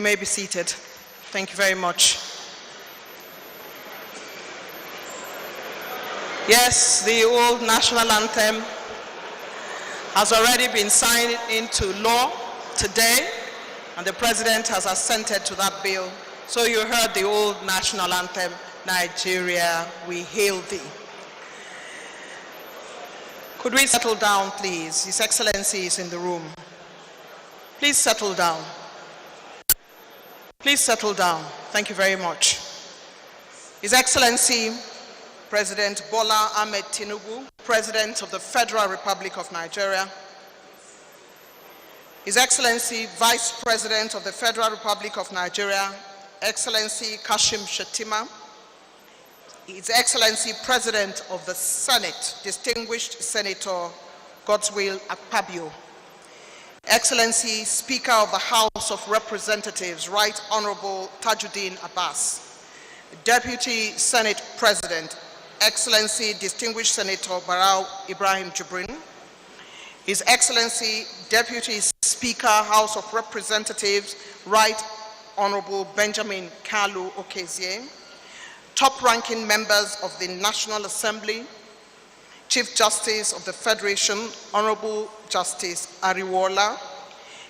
may be seated. Thank you very much. Yes, the old national anthem has already been signed into law today, and the President has assented to that bill. So you heard the old national anthem, Nigeria, we hail thee. Could we settle down, please? His Excellency is in the room. Please settle down. Please settle down. Thank you very much. His Excellency, President Bola Ahmed Tinubu, President of the Federal Republic of Nigeria. His Excellency, Vice President of the Federal Republic of Nigeria, Excellency Kashim Shettima. His Excellency, President of the Senate, Distinguished Senator Godswill Akpabio. Excellency, Speaker of the House of Representatives, Right Honorable Tajuddin Abbas. Deputy Senate President, Excellency, Distinguished Senator Barau Ibrahim Jibrin. His Excellency, Deputy Speaker, House of Representatives, Right Honorable Benjamin Kalu Okezie. Top-ranking members of the National Assembly, Chief Justice of the Federation, Honorable Justice Ariwola,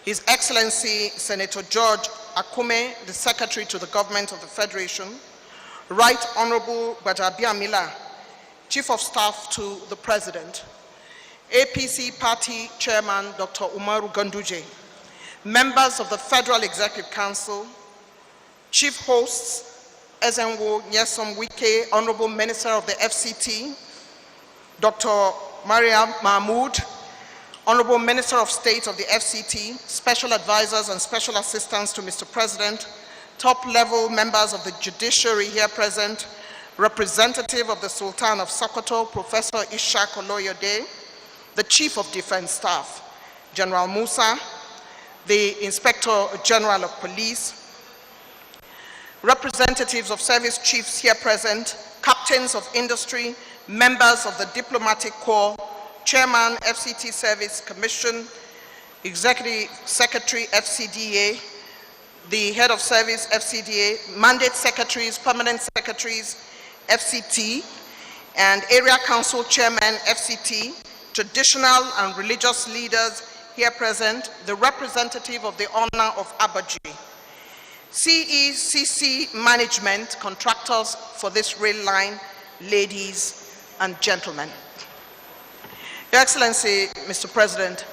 His Excellency Senator George Akume, the Secretary to the Government of the Federation, Right Honorable Gbajabiamila, Chief of Staff to the President, APC Party Chairman Dr. Umaru Ganduje, members of the Federal Executive Council, Chief Hosts, Ezenwo Nyesom Wike, Honorable Minister of the FCT, Dr. Mariam Mahmoud, Honorable Minister of State of the FCT, Special Advisors and Special Assistants to Mr. President, top-level members of the judiciary here present, representative of the Sultan of Sokoto, Professor Ishaq Oloyede, the Chief of Defense Staff, General Musa, the Inspector General of Police, representatives of service chiefs here present, captains of industry, members of the Diplomatic Corps, Chairman FCT Service Commission, Executive Secretary FCDA, the Head of Service FCDA, Mandate Secretaries, Permanent Secretaries FCT, and Area Council Chairman FCT, traditional and religious leaders here present, the representative of the honor of Abuja, CECC management, contractors for this rail line, ladies and gentlemen. Your Excellency, Mr. President,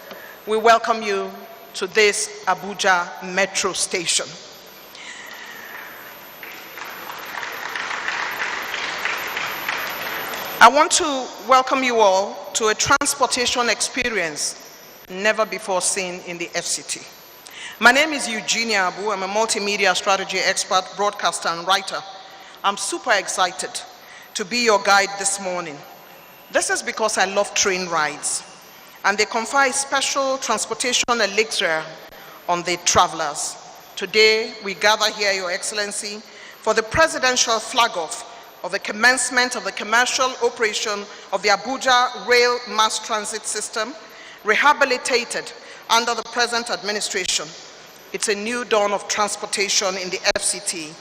we welcome you to this Abuja metro station. I want to welcome you all to a transportation experience never before seen in the FCT. My name is Eugenia Abu. I'm a multimedia strategy expert, broadcaster, and writer. I'm super excited to be your guide this morning. This is because I love train rides, and they confer a special transportation elixir on the travelers. Today, we gather here, Your Excellency, for the presidential flag-off of the commencement of the commercial operation of the Abuja Rail Mass Transit System, rehabilitated under the present administration. It's a new dawn of transportation in the FCT,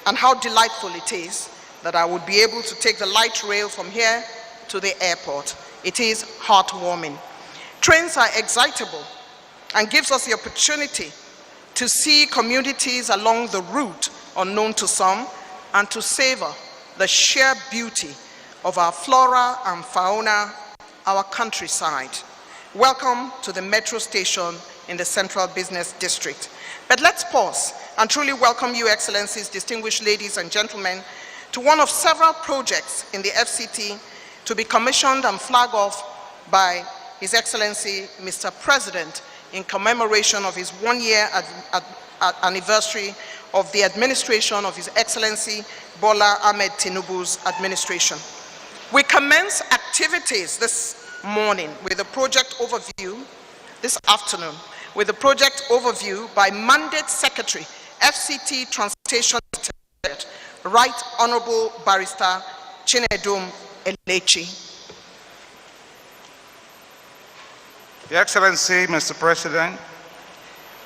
and how delightful it is that I would be able to take the light rail from here to the airport. It is heartwarming. Trains are excitable and gives us the opportunity to see communities along the route unknown to some and to savor the sheer beauty of our flora and fauna, our countryside. Welcome to the metro station in the Central Business District. But let's pause and truly welcome you, Excellencies, distinguished ladies and gentlemen, to one of several projects in the FCT to be commissioned and flagged off by His Excellency, Mr. President, in commemoration of his one-year anniversary of the administration of His Excellency Bola Ahmed Tinubu's administration. We commence activities this morning with a project overview, this afternoon, with a project overview by Mandate Secretary, FCT Transportation Secretariat, Right Honorable Barrister Chinedum Elechi. Your Excellency, Mr. President,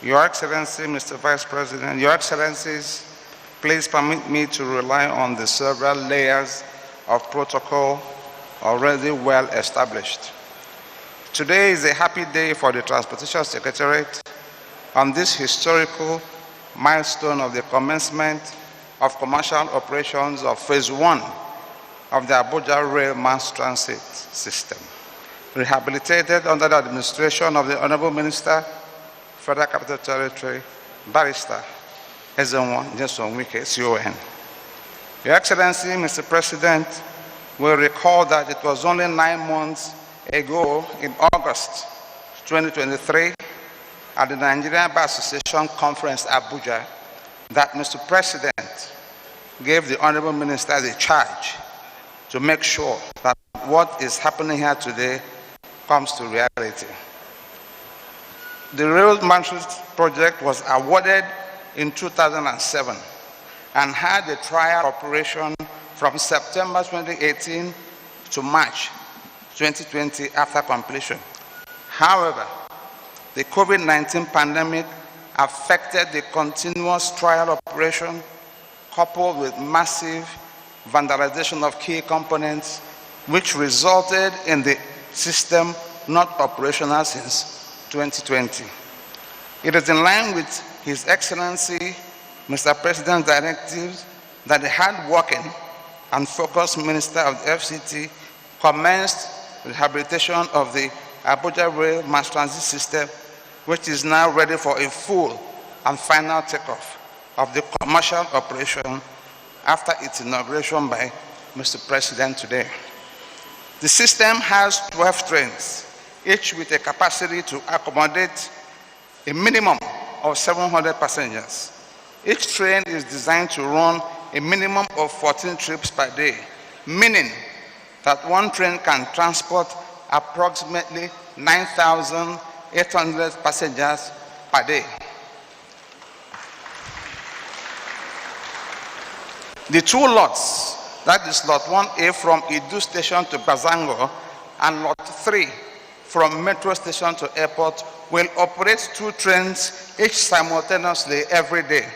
Your Excellency, Mr. Vice President, Your Excellencies, please permit me to rely on the several layers of protocol already well established. Today is a happy day for the Transportation Secretariat on this historical milestone of the commencement of commercial operations of Phase 1 of the Abuja Rail Mass Transit System, rehabilitated under the administration of the Honorable Minister, Federal Capital Territory, Barrister Ezenwo Nyesom-Wike, CON. Your Excellency, Mr. President, will recall that it was only 9 months ago in August 2023 at the Nigerian Bar Association Conference, Abuja, that Mr. President gave the Honorable Minister the charge to make sure that what is happening here today comes to reality. The Rail Management Project was awarded in 2007 and had a trial operation from September 2018 to March 2020 after completion. However, the COVID-19 pandemic affected the continuous trial operation, coupled with massive vandalization of key components, which resulted in the system not operational since 2020. It is in line with His Excellency, Mr. President's directives that the hard-working and focused Minister of the FCT commenced rehabilitation of the Abuja Rail Mass Transit System, which is now ready for a full and final takeoff of the commercial operation after its inauguration by Mr. President today. The system has 12 trains, each with a capacity to accommodate a minimum of 700 passengers. Each train is designed to run a minimum of 14 trips per day, meaning that one train can transport approximately 9,800 passengers per day. The 2 lots, that is Lot 1A from Idu Station to Bazango and Lot 3 from Metro Station to Airport, will operate 2 trains each simultaneously every day,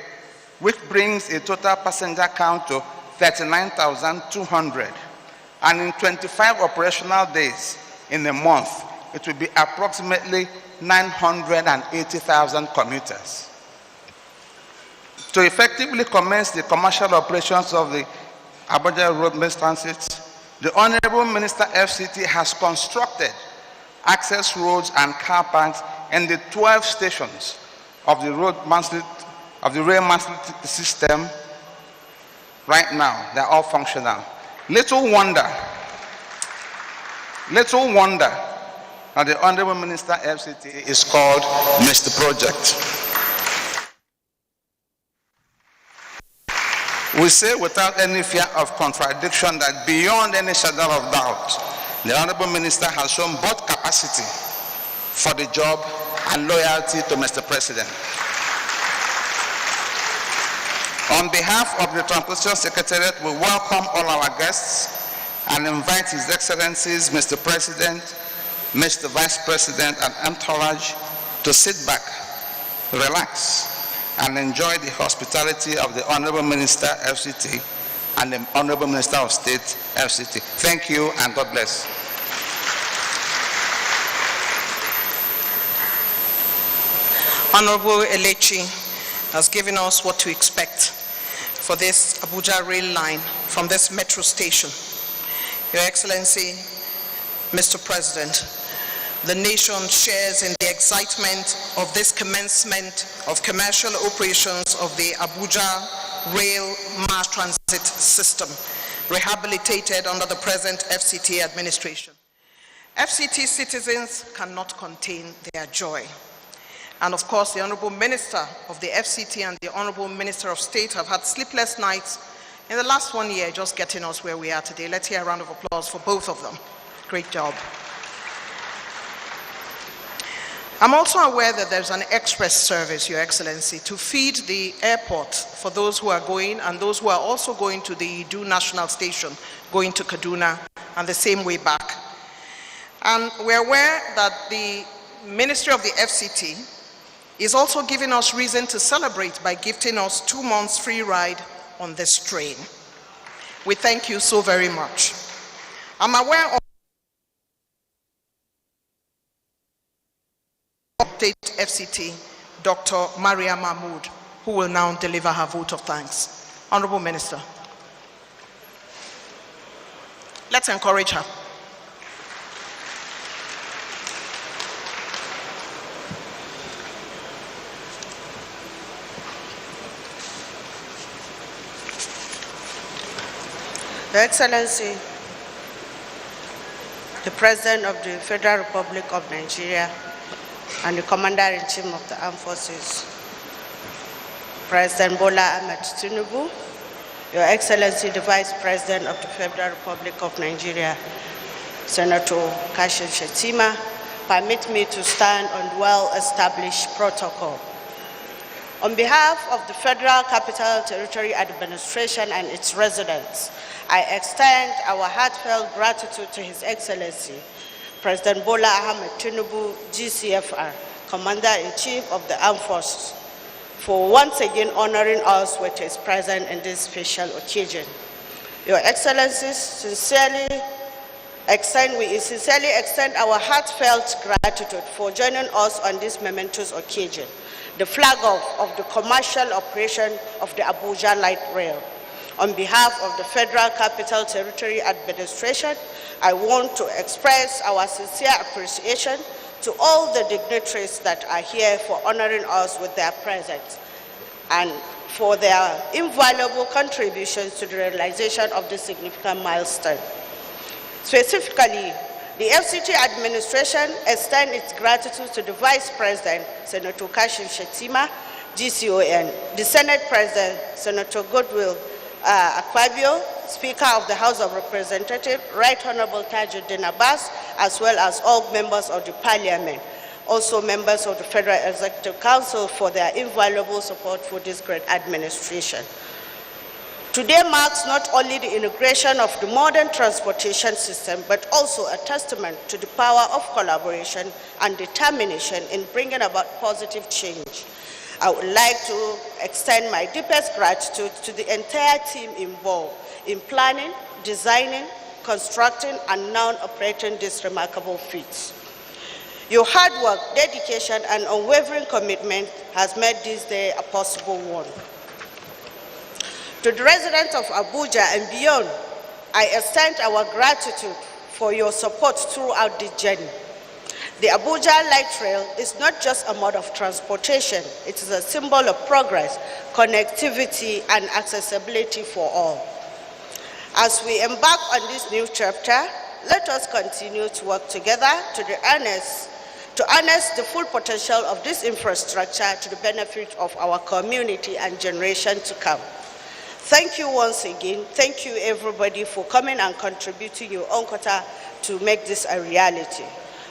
which brings a total passenger count to 39,200. And in 25 operational days in a month, it will be approximately 980,000 commuters. To effectively commence the commercial operations of the Abuja Road Mass Transit, the Honorable Minister FCT has constructed access roads and car parks in the 12 stations of the rail mass system. Right now, they're all functional. Little wonder that the Honorable Minister FCT is called Mr. Project. We say without any fear of contradiction that beyond any shadow of doubt, the Honorable Minister has shown both capacity for the job and loyalty to Mr. President. On behalf of the Transportation Secretariat, we welcome all our guests and invite His Excellencies, Mr. President, Mr. Vice President, and entourage to sit back, relax, and enjoy the hospitality of the Honorable Minister FCT and the Honorable Minister of State FCT. Thank you and God bless. Honorable Elechi has given us what to expect for this Abuja rail line from this metro station. Your Excellency, Mr. President, the nation shares in the excitement of this commencement of commercial operations of the Abuja Rail Mass Transit System, rehabilitated under the present FCT administration. FCT citizens cannot contain their joy. And of course, the Honorable Minister of the FCT and the Honorable Minister of State have had sleepless nights in the last 1 year just getting us where we are today. Let's hear a round of applause for both of them. Great job. I'm also aware that there's an express service, Your Excellency, to feed the airport for those who are going and those who are also going to the Idu National Station, going to Kaduna, and the same way back. And we're aware that the Ministry of the FCT He's also giving us reason to celebrate by gifting us 2 months free ride on this train. We thank you so very much. I'm aware of State FCT, Dr. Maria Mahmood, who will now deliver her vote of thanks. Honorable Minister. Let's encourage her. Your Excellency, the President of the Federal Republic of Nigeria and the Commander-in-Chief of the Armed Forces, President Bola Ahmed Tinubu, Your Excellency, the Vice President of the Federal Republic of Nigeria, Senator Kashim Shettima, permit me to stand on well-established protocol. On behalf of the Federal Capital Territory Administration and its residents, I extend our heartfelt gratitude to His Excellency, President Bola Ahmed Tinubu, GCFR, Commander-in-Chief of the Armed Forces, for once again honoring us with his presence in this special occasion. Your Excellencies, we sincerely extend our heartfelt gratitude for joining us on this momentous occasion, the flag off of the commercial operation of the Abuja Light Rail. On behalf of the Federal Capital Territory Administration, I want to express our sincere appreciation to all the dignitaries that are here for honoring us with their presence and for their invaluable contributions to the realization of this significant milestone. Specifically, the FCT administration extends its gratitude to the Vice President, Senator Kashim Shettima, GCON, the Senate President, Senator Goodwill Akpabio, Speaker of the House of Representatives, Right Honorable Tajuddin Abbas, as well as all members of the Parliament, also members of the Federal Executive Council for their invaluable support for this great administration. Today marks not only the integration of the modern transportation system, but also a testament to the power of collaboration and determination in bringing about positive change. I would like to extend my deepest gratitude to the entire team involved in planning, designing, constructing, and now operating these remarkable feats. Your hard work, dedication, and unwavering commitment has made this day a possible one. To the residents of Abuja and beyond, I extend our gratitude for your support throughout this journey. The Abuja Light Rail is not just a mode of transportation, it is a symbol of progress, connectivity, and accessibility for all. As we embark on this new chapter, let us continue to work together to harness the full potential of this infrastructure to the benefit of our community and generation to come. Thank you once again. Thank you everybody for coming and contributing your own quota to make this a reality.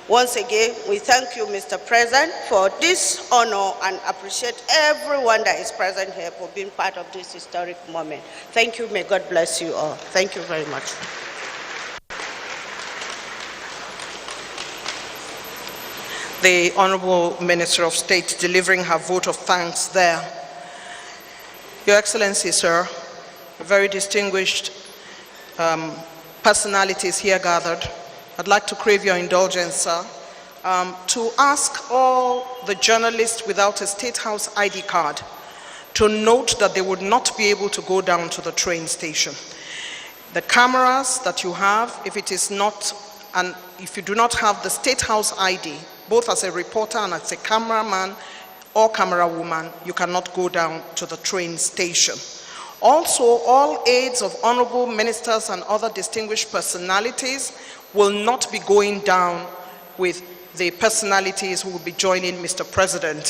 Once again, we thank you, Mr. President, for this honor and appreciate everyone that is present here for being part of this historic moment. Thank you. May God bless you all. Thank you very much. The Honorable Minister of State delivering her vote of thanks there. Your Excellency, sir, very distinguished personalities here gathered. I'd like to crave your indulgence, sir, to ask all the journalists without a State House ID card to note that they would not be able to go down to the train station. The cameras that you have, if you do not have the State House ID, both as a reporter and as a cameraman or camera woman, you cannot go down to the train station. Also, all aides of honorable ministers and other distinguished personalities will not be going down with the personalities who will be joining Mr. President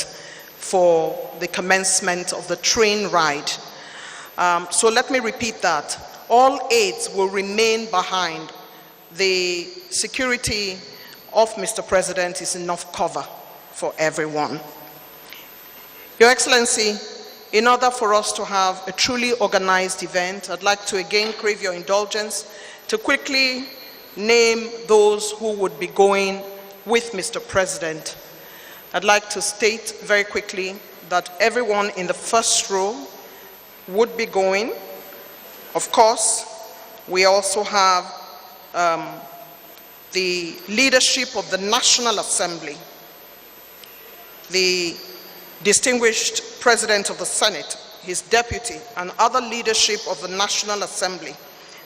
for the commencement of the train ride. So let me repeat that. All aides will remain behind. The security of Mr. President is enough cover for everyone. Your Excellency, in order for us to have a truly organized event, I'd like to again crave your indulgence to quickly name those who would be going with Mr. President. I'd like to state very quickly that everyone in the first row would be going. Of course, we also have the leadership of the National Assembly, the distinguished President of the Senate, his deputy, and other leadership of the National Assembly,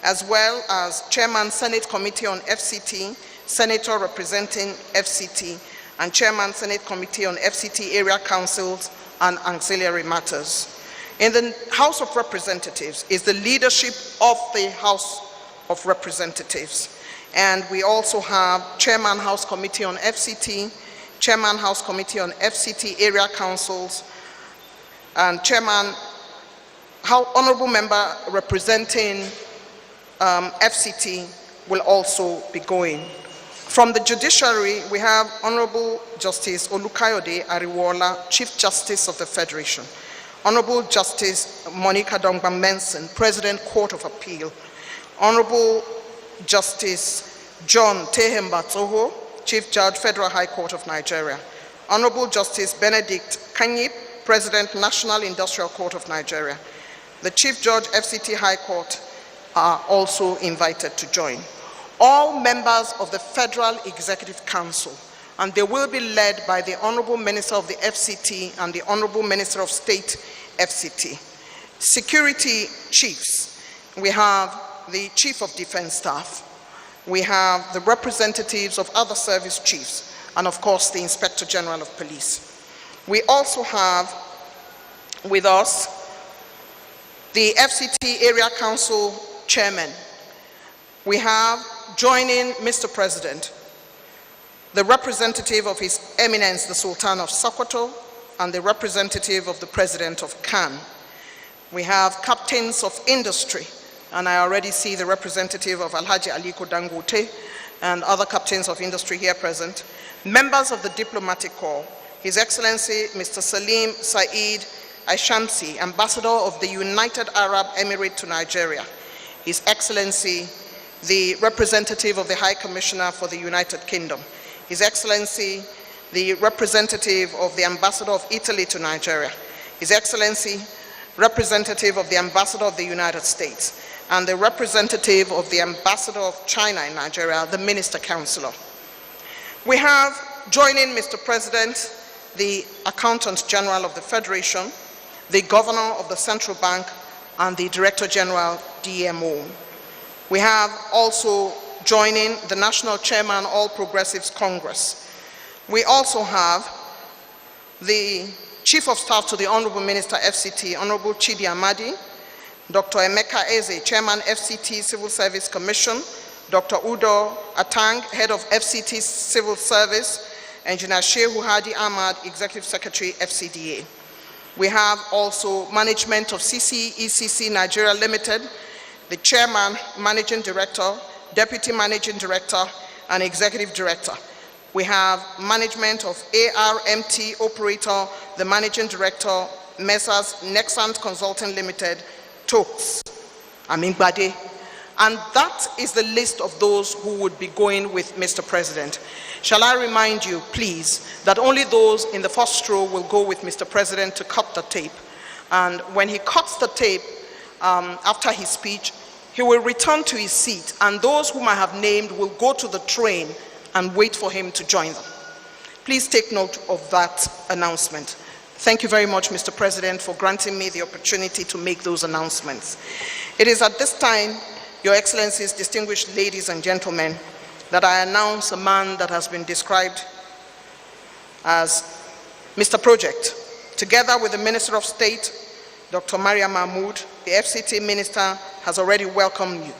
as well as Chairman Senate Committee on FCT, Senator representing FCT, and Chairman Senate Committee on FCT Area Councils and Ancillary Matters. In the House of Representatives is the leadership of the House of Representatives. And we also have Chairman House Committee on FCT, Chairman House Committee on FCT Area Councils, and Chairman, Honorable Member representing FCT will also be going. From the judiciary, we have Honorable Justice Olukayode Ariwola, Chief Justice of the Federation, Honorable Justice Monica Dongban-Menson, President Court of Appeal, Honorable Justice John Tehemba Toho, Chief Judge, Federal High Court of Nigeria, Honorable Justice Benedict Kanyip, President, National Industrial Court of Nigeria. The Chief Judge, FCT High Court, are also invited to join. All members of the Federal Executive Council, and they will be led by the Honorable Minister of the FCT and the Honorable Minister of State FCT. Security chiefs, we have the Chief of Defense Staff, we have the representatives of other service chiefs, and of course the Inspector General of Police. We also have with us the FCT Area Council Chairman. We have joining Mr. President, the representative of His Eminence the Sultan of Sokoto, and the representative of the President of Cannes. We have captains of industry, and I already see the representative of Alhaji Aliko Dangote and other captains of industry here present. Members of the diplomatic corps, His Excellency Mr. Salim Saeed Aishamsi, Ambassador of the United Arab Emirates to Nigeria. His Excellency, the representative of the High Commissioner for the United Kingdom. His Excellency, the representative of the Ambassador of Italy to Nigeria. His Excellency, representative of the Ambassador of the United States, and the representative of the Ambassador of China in Nigeria, the Minister Counselor. We have joining Mr. President, the Accountant General of the Federation, the Governor of the Central Bank, and the Director General, DMO. We have also joining the National Chairman, All Progressives Congress. We also have the Chief of Staff to the Honorable Minister FCT, Honorable Chidi Amadi, Dr. Emeka Eze, Chairman FCT Civil Service Commission, Dr. Udo Atang, Head of FCT Civil Service, Engineer Shehu Hadi Ahmad, Executive Secretary FCDA. We have also management of CCECC Nigeria Limited, the Chairman, Managing Director, Deputy Managing Director, and Executive Director. We have management of ARMT Operator, the Managing Director, Messrs. Nexant Consulting Limited, TOKS, Amingbade. And that is the list of those who would be going with Mr. President. Shall I remind you, please, that only those in the first row will go with Mr. President to cut the tape. And when he cuts the tape, after his speech, he will return to his seat, and those whom I have named will go to the train and wait for him to join them. Please take note of that announcement. Thank you very much, Mr. President, for granting me the opportunity to make those announcements. It is at this time, Your Excellencies, distinguished ladies and gentlemen, that I announce a man that has been described as Mr. Project. Together with the Minister of State, Dr. Maria Mahmoud, the FCT Minister has already welcomed you,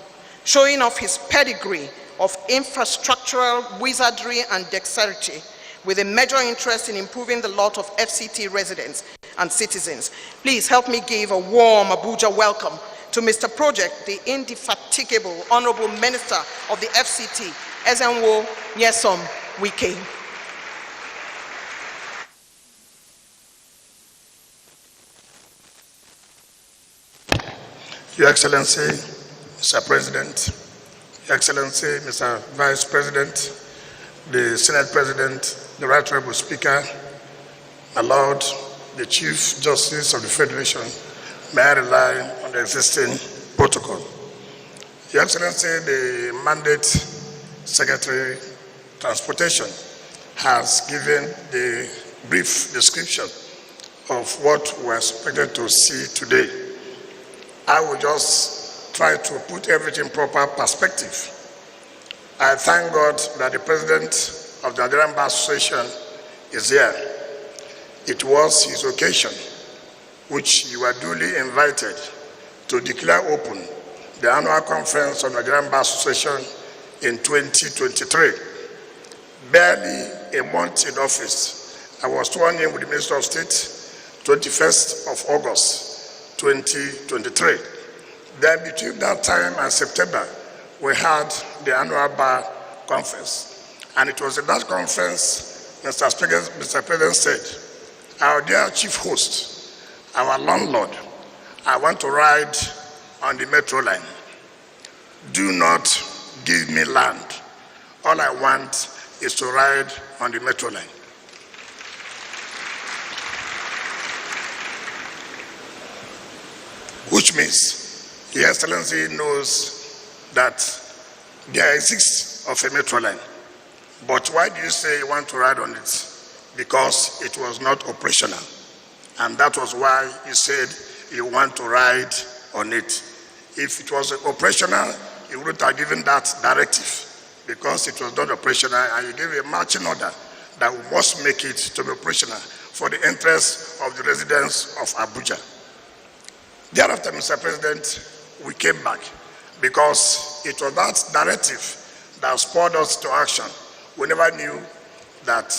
showing off his pedigree of infrastructural wizardry and dexterity with a major interest in improving the lot of FCT residents and citizens. Please help me give a warm Abuja welcome to Mr. Project, the indefatigable Honorable Minister of the FCT, Ezenwo Nyesom Wike. Your Excellency, Mr. President, Your Excellency, Mr. Vice President, the Senate President, the Right Honorable Speaker, My Lord, the Chief Justice of the Federation, may I rely on the existing protocol. Your Excellency, the Mandate Secretary Transportation has given the brief description of what we're expected to see today. I will just try to put everything in proper perspective. I thank God that the President of the Nigerian Bar Association is here. It was his occasion, which you were duly invited to declare open the annual conference of the Nigerian Bar Association in 2023. Barely a month in office, I was sworn in with the Minister of State, 21st of August, 2023. Then between that time and September, we had the annual bar conference. And it was at that conference, Mr. President said, our dear chief host, our landlord, I want to ride on the metro line. Do not give me land. All I want is to ride on the metro line. Which means Your Excellency knows that there exists of a metro line. But why do you say you want to ride on it? Because it was not operational. And that was why you said you want to ride on it. If it was operational, you wouldn't have given that directive, because it was not operational, and you gave a marching order that we must make it to be operational for the interest of the residents of Abuja. Thereafter, Mr. President, we came back because it was that directive that spurred us to action. We never knew that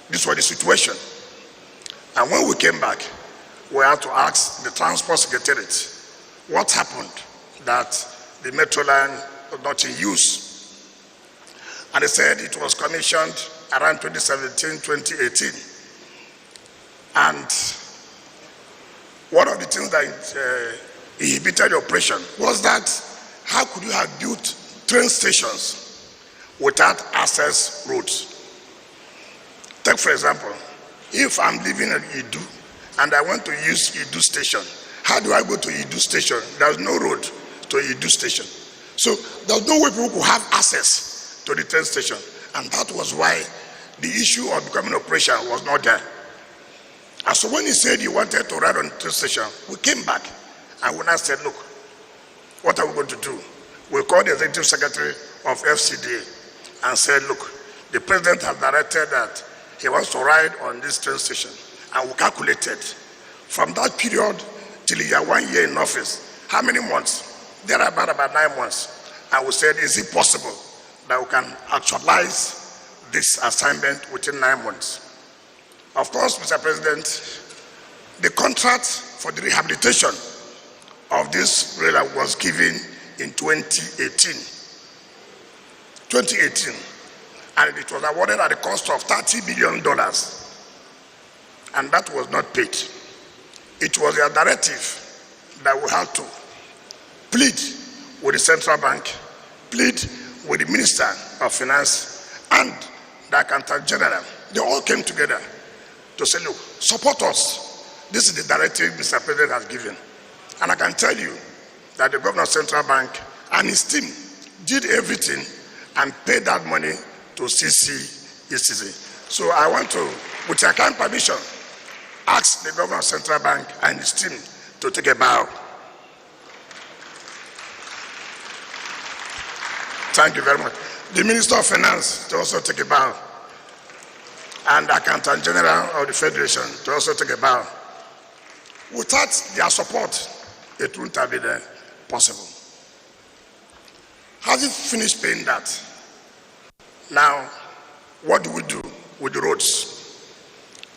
this was the situation. And when we came back, we had to ask the Transport Secretariat what happened that the metro line was not in use. And they said it was commissioned around 2017, 2018. And one of the things that inhibited the operation was that how could you have built train stations without access roads? Take for example, if I'm living in Idu and I want to use Idu station, how do I go to Idu station? There's no road to Idu station. So there's no way people could have access to the train station. And that was why the issue of becoming operational was not there. And so when he said he wanted to ride on the train station, we came back and when I said, look, what are we going to do? We called the Executive Secretary of FCDA and said, look, the President has directed that he wants to ride on this train station. And we calculated from that period till he had 1 year in office, how many months? There are about 9 months. And we said, is it possible that we can actualize this assignment within 9 months? Of course, Mr. President, the contract for the rehabilitation of this railway was given in 2018. 2018. And it was awarded at the cost of $30 billion. And that was not paid. It was a directive that we had to plead with the central bank, plead with the Minister of Finance and the Accountant General. They all came together to say, look, support us. This is the directive Mr. President has given. And I can tell you that the Governor of Central Bank and his team did everything and paid that money to CCECC. So I want to, with your kind permission, ask the Governor of Central Bank and his team to take a bow. Thank you very much. The Minister of Finance to also take a bow. And the Accountant General of the Federation to also take a bow. Without their support, it wouldn't have been possible. Having finished paying that, now, what do we do with the roads?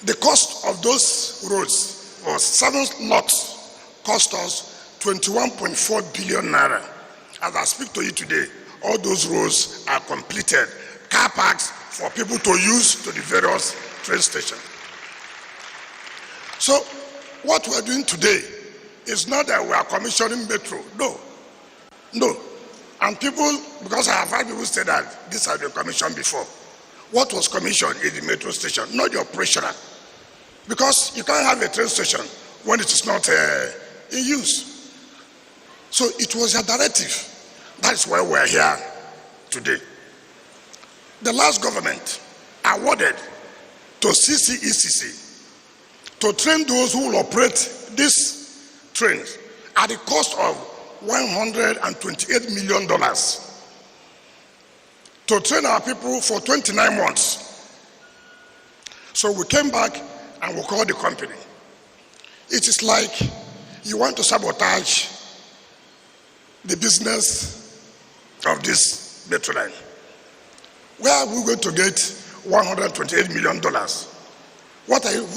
The cost of those roads was 7 lots, cost us 21.4 billion naira. As I speak to you today, all those roads are completed. Car parks for people to use to the various train stations. So, what we're doing today is not that we are commissioning metro. No. No. And people, because I have heard people say that this has been commissioned before. What was commissioned is the metro station, not the operational. because you can't have a train station when it is not in use. So it was a directive. That's why we're here today. The last government awarded to CCECC to train those who will operate these trains at the cost of $128 million to train our people for 29 months. So we came back and we called the company. It is like you want to sabotage the business of this metro line. Where are we going to get $128 million?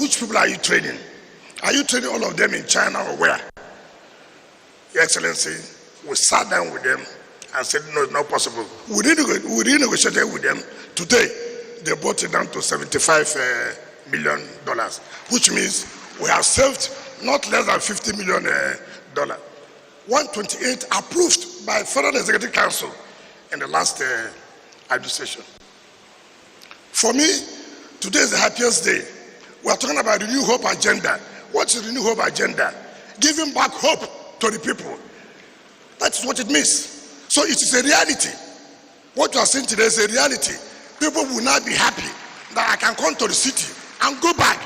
Which people are you training? Are you training all of them in China or where? Your Excellency, we sat down with them and said, no, it's not possible. We renegotiated with them. Today, they brought it down to $75 million, which means we have saved not less than $50 million. 128 approved by Federal Executive Council in the last administration. For me, today is the happiest day. We are talking about the New Hope agenda. What is the New Hope agenda? Giving back hope to the people. That's what it means. So it is a reality. What you are saying today is a reality. People will not be happy that I can come to the city and go back.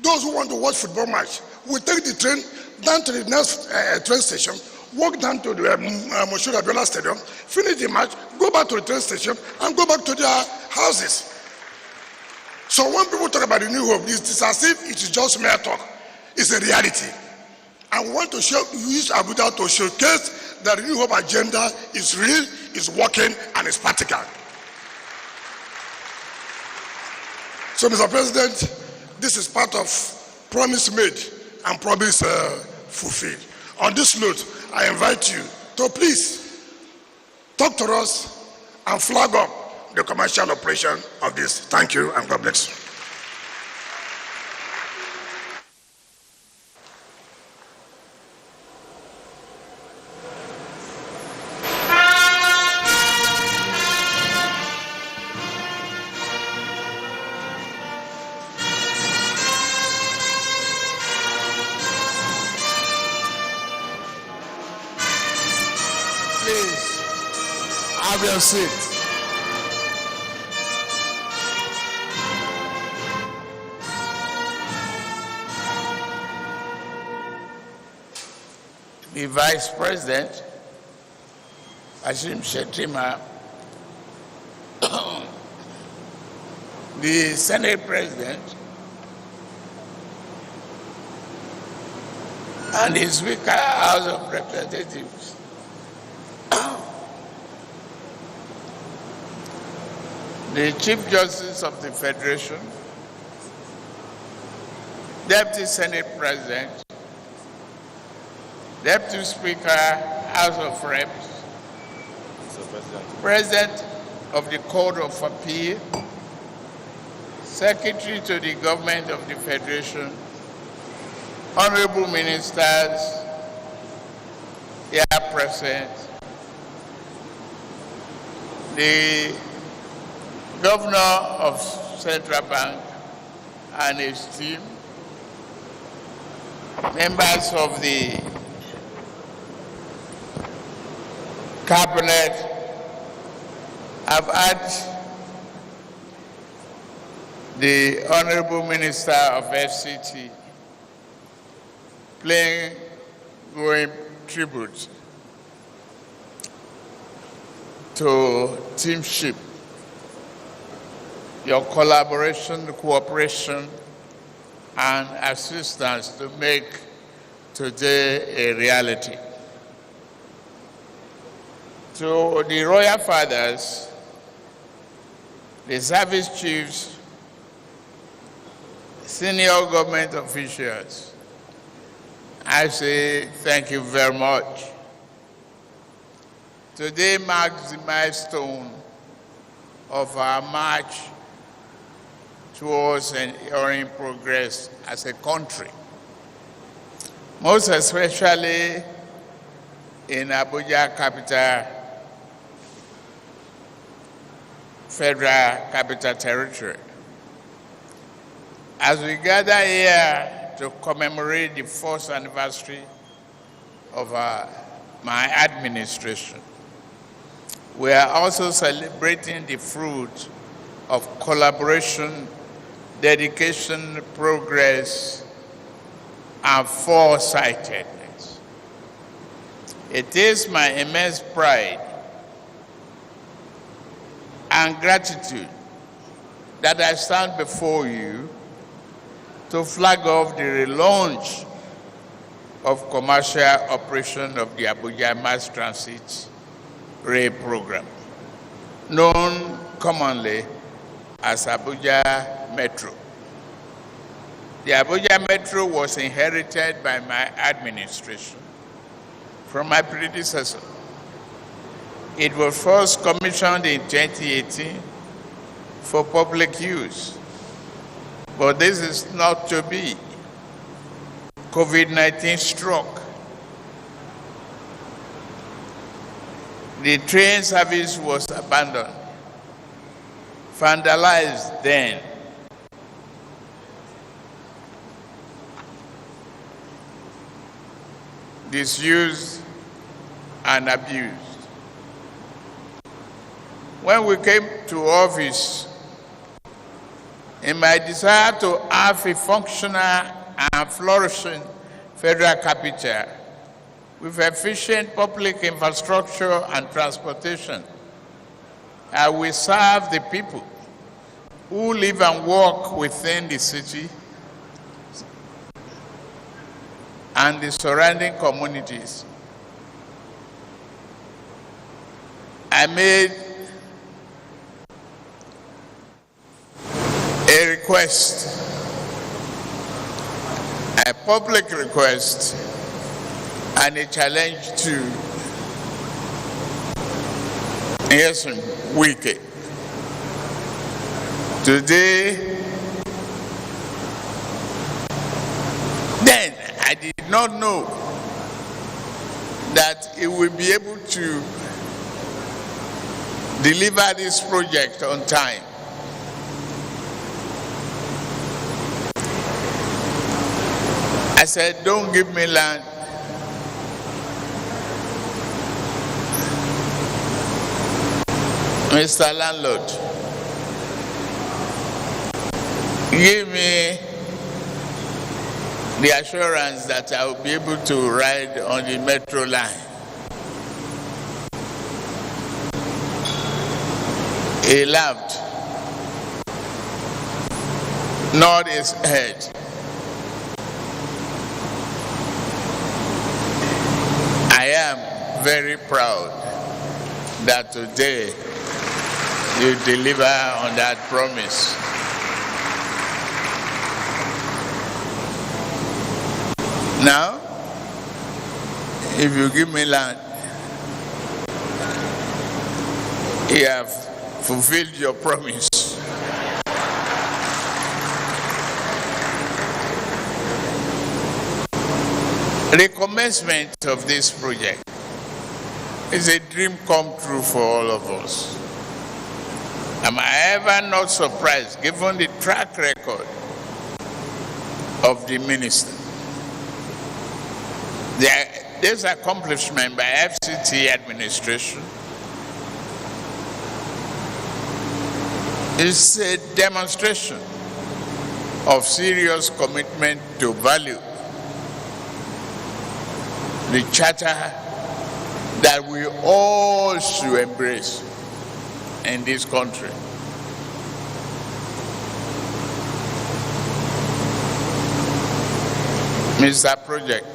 Those who want to watch football match will take the train down to the next train station, walk down to the Moshood Abiola Stadium, finish the match, go back to the train station, and go back to their houses. So when people talk about the New Hope, it's as if it is just mere talk. It's a reality. And we want to use Abuja to showcase that the New Hope agenda is real, is working, and is practical. So, Mr. President, this is part of promise made and promise fulfilled. On this note, I invite you to please talk to us and flag up the commercial operation of this. Thank you, and God bless you. Please, have your seat. The Vice President, Ashim Shetima, the Senate President, and the Speaker, House of Representatives, the Chief Justice of the Federation, Deputy Senate President, Deputy Speaker, House of Reps, President of the Court of Appeal, Secretary to the Government of the Federation, Honorable Ministers, here present, the Governor of Central Bank and his team, members of the Cabinet, have had the Honorable Minister of FCT paying tribute to teamship, your collaboration, cooperation, and assistance to make today a reality. To the Royal Fathers, the service chiefs, senior government officials, I say thank you very much. Today marks the milestone of our march towards enduring progress as a country, most especially in Abuja capital, Federal Capital Territory. As we gather here to commemorate the 4th anniversary of my administration, we are also celebrating the fruit of collaboration, dedication, progress, and foresightedness. It is my immense pride and gratitude that I stand before you to flag off the relaunch of commercial operation of the Abuja Mass Transit Rail Program, known commonly as Abuja Metro. The Abuja Metro was inherited by my administration from my predecessor. It was first commissioned in 2018 for public use, but this is not to be. COVID-19 struck. The train service was abandoned, vandalized then. Disused and abused. When we came to office, in my desire to have a functional and flourishing federal capital with efficient public infrastructure and transportation, I will serve the people who live and work within the city and the surrounding communities. I made a request, a public request, and a challenge to Nyesom Wike. Today, then I did not know that he will be able to deliver this project on time. I said, don't give me land. Mr. Landlord, give me the assurance that I will be able to ride on the metro line. He laughed, nodded his head. I am very proud that today you deliver on that promise. Now, if you give me land, you have fulfilled your promise. The commencement of this project is a dream come true for all of us. Am I ever not surprised, given the track record of the minister? This accomplishment by FCT administration is a demonstration of serious commitment to value the charter that we all should embrace in this country. Mr. Project,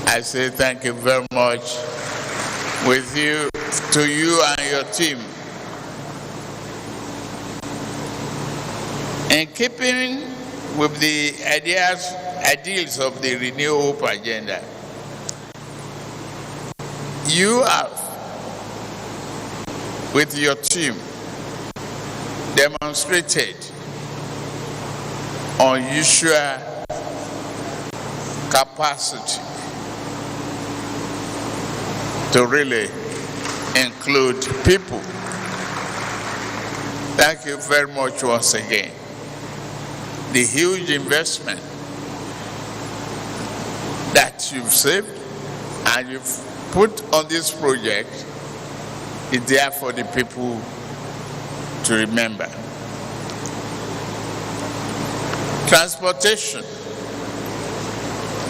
I say thank you very much to you and your team. In keeping with the ideals of the Renew Hope agenda, you have, with your team, demonstrated unusual capacity to really include people. Thank you very much once again. the huge investment that you've saved and you've put on this project is there for the people to remember. Transportation,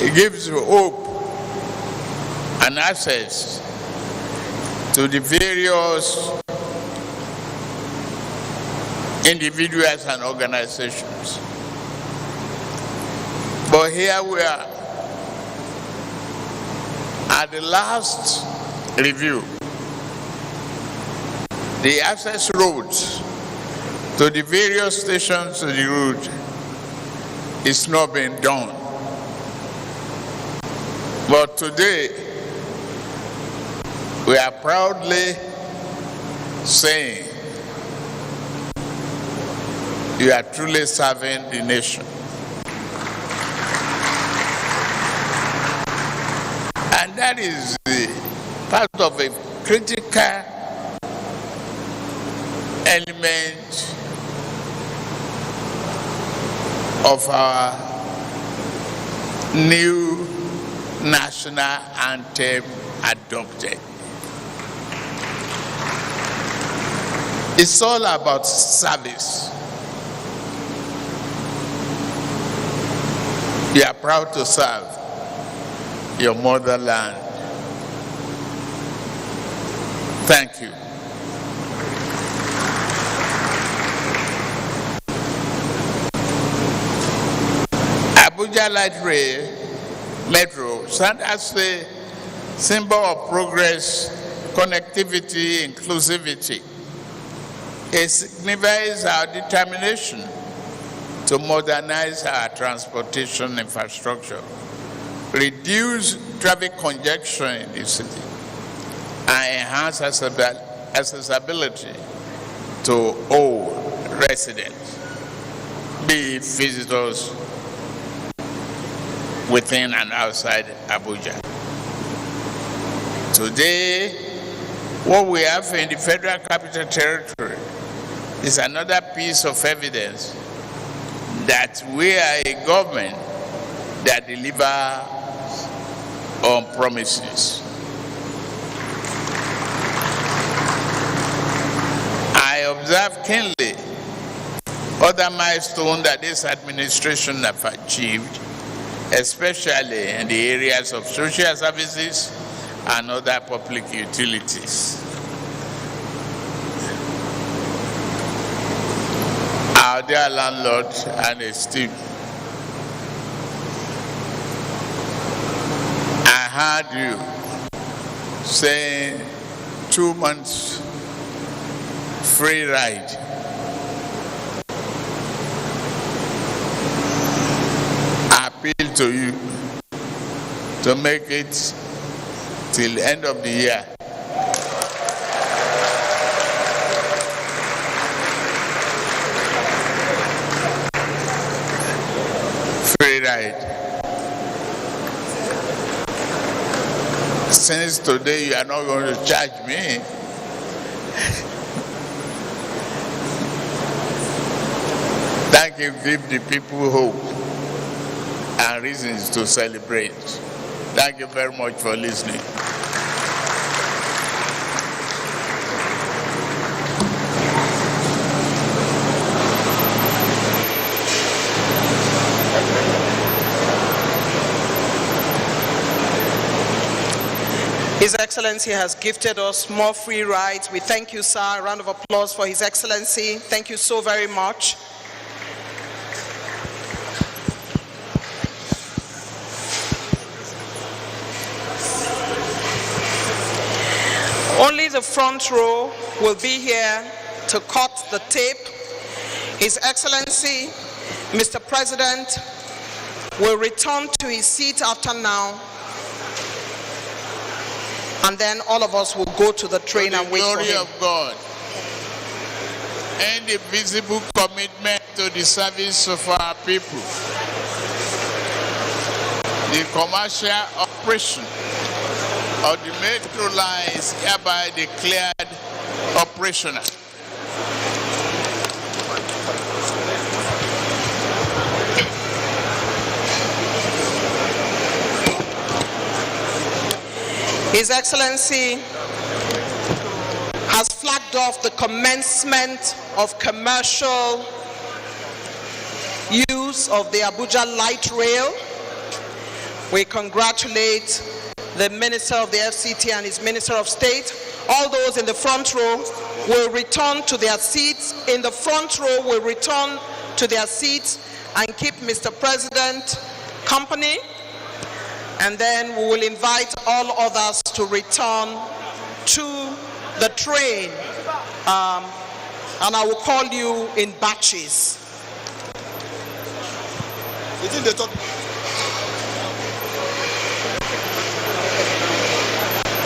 it gives you hope and access to the various individuals and organizations. But here we are at the last review. The access roads to the various stations of the route is not being done. But today, we are proudly saying you are truly serving the nation. And that is the part of a critical element of our new national anthem adopted. It's all about service. You are proud to serve your motherland. Thank you. Abuja Light Rail Metro stands as a symbol of progress, connectivity, inclusivity. It signifies our determination to modernize our transportation infrastructure, reduce traffic congestion in the city, and enhance accessibility to all residents, be it visitors within and outside Abuja. Today, what we have in the Federal Capital Territory is another piece of evidence that we are a government that delivers on promises. I observe keenly other milestones that this administration have achieved, especially in the areas of social services and other public utilities. Our dear landlord and esteemed, I heard you saying 2 months free ride. I appeal to you to make it till the end of the year. Free ride. Since today you are not going to charge me, thank you, give the people hope and reasons to celebrate. Thank you very much for listening. His Excellency has gifted us more free rides. We thank you, sir. A round of applause for His Excellency. Thank you so very much. Only the front row will be here to cut the tape. His Excellency, Mr. President, will return to his seat after now, and then all of us will go to the train and wait for him. For the glory of God and the visible commitment to the service of our people, the commercial operation of the metro line is hereby declared operational. His Excellency has flagged off the commencement of commercial use of the Abuja light rail. We congratulate the Minister of the FCT and his Minister of State. All those in the front row will return to their seats. In the front row will return to their seats and keep Mr. President company. And then we will invite all others to return to the train. And I will call you in batches.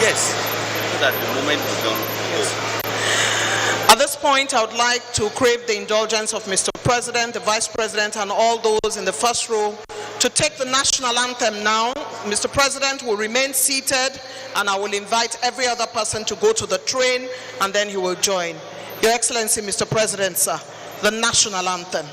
Yes, so that the moment we don't go. At this point, I would like to crave the indulgence of Mr. President, the Vice President, and all those in the first row to take the national anthem now. Mr. President will remain seated, and I will invite every other person to go to the train, and then he will join. Your Excellency, Mr. President, sir, the national anthem.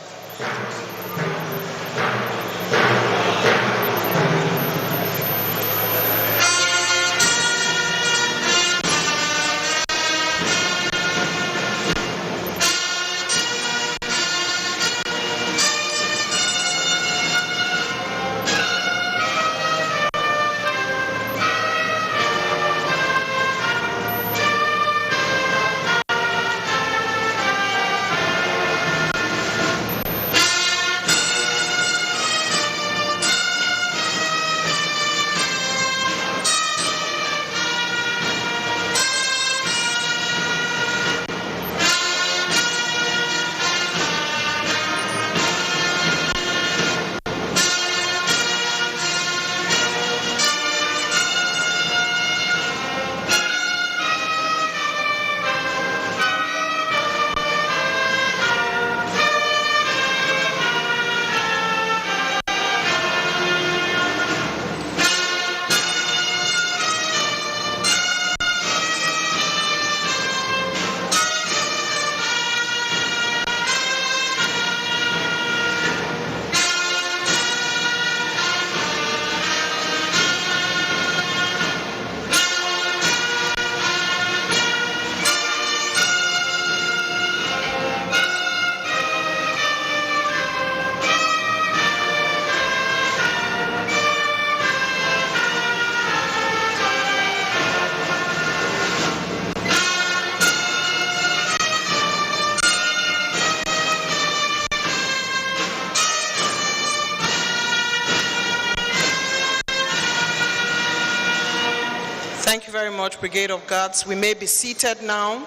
Thank you very much, Brigade of Guards. We may be seated now.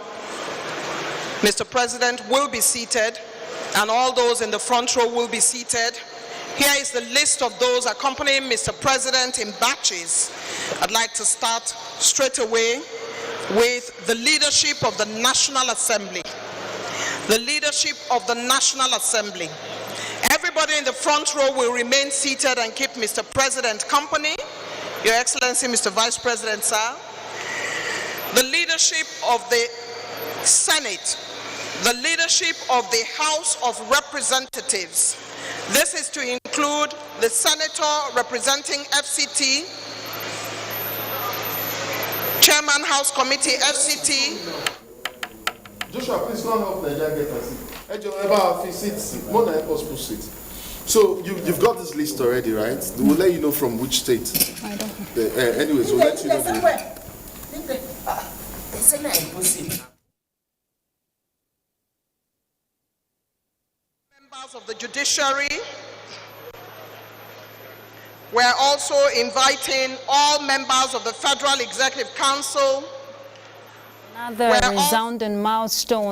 Mr. President will be seated, and all those in the front row will be seated. Here is the list of those accompanying Mr. President in batches. I'd like to start straight away with the leadership of the National Assembly. The leadership of the National Assembly. Everybody in the front row will remain seated and keep Mr. President company. Your Excellency, Mr. Vice President, sir. The leadership of the Senate. The leadership of the House of Representatives. This is to include the Senator representing FCT, Chairman House Committee FCT. Joshua, please don't help Nigeria get a seat. More than possible seat. So you've got this list already, right? We'll let you know from which state. I don't know. Anyways, we'll let you know. Members of the judiciary. We're also inviting all members of the Federal Executive Council. Another resounding milestone.